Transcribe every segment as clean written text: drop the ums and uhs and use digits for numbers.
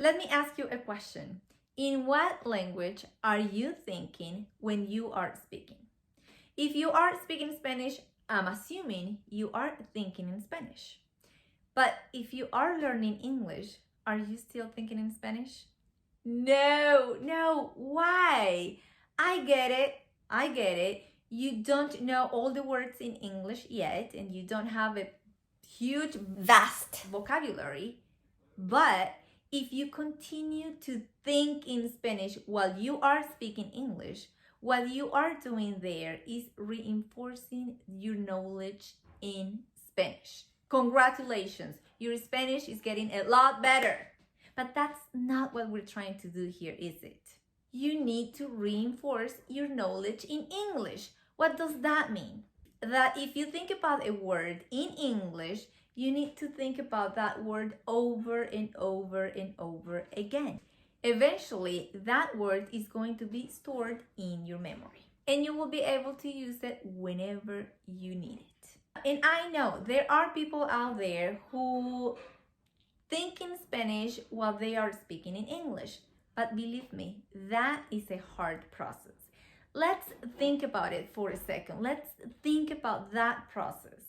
Let me ask you a question. In what language are you thinking when you are speaking? If you are speaking Spanish, I'm assuming you are thinking in Spanish. But if you are learning English, are you still thinking in Spanish? No, why? I get it. You don't know all the words in English yet, and you don't have a huge, vast vocabulary. But if you continue to think in Spanish while you are speaking English, what you are doing there is reinforcing your knowledge in Spanish. Congratulations, your Spanish is getting a lot better. But that's not what we're trying to do here, is it? You need to reinforce your knowledge in English. What does that mean? That if you think about a word in English, you need to think about that word over and over and over again. Eventually, that word is going to be stored in your memory, and you will be able to use it whenever you need it. And I know there are people out there who think in Spanish while they are speaking in English, but believe me, that is a hard process. Let's think about it for a second. Let's think about that process.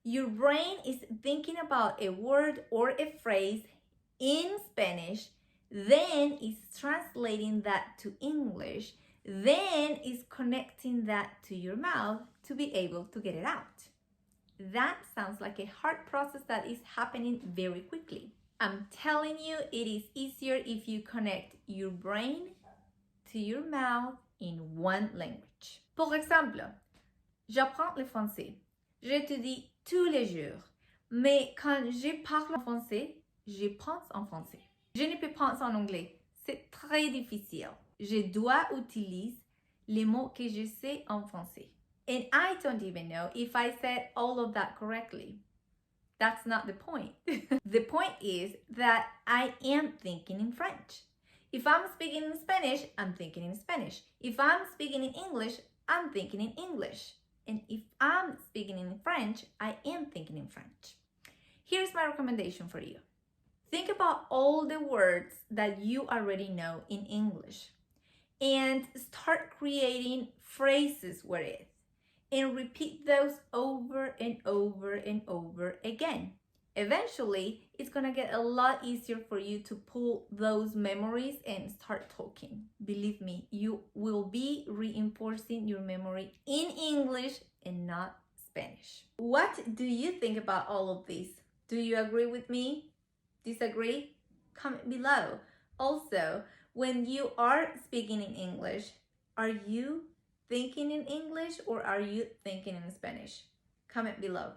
Your brain is thinking about a word or a phrase in Spanish, then is translating that to English, then is connecting that to your mouth to be able to get it out. That sounds like a hard process that is happening very quickly. I'm telling you, it is easier if you connect your brain to your mouth in one language. Pour exemple, j'apprends le français. J'étudie tous les jours. Mais quand je parle en français, je pense en français. Je ne peux penser en anglais. C'est très difficile. Je dois utiliser les mots que je sais en français. And I don't even know if I said all of that correctly. That's not the point. The point is that I am thinking in French. If I'm speaking in Spanish, I'm thinking in Spanish. If I'm speaking in English, I'm thinking in English. And if I'm speaking in French, I am thinking in French. Here's my recommendation for you. Think about all the words that you already know in English and start creating phrases with it and repeat those over and over and over again. Eventually, it's gonna get a lot easier for you to pull those memories and start talking. Believe me, you will be reinforcing your memory in English and not Spanish. What do you think about all of this? Do you agree with me? Disagree? Comment below. Also, when you are speaking in English, are you thinking in English or are you thinking in Spanish? Comment below.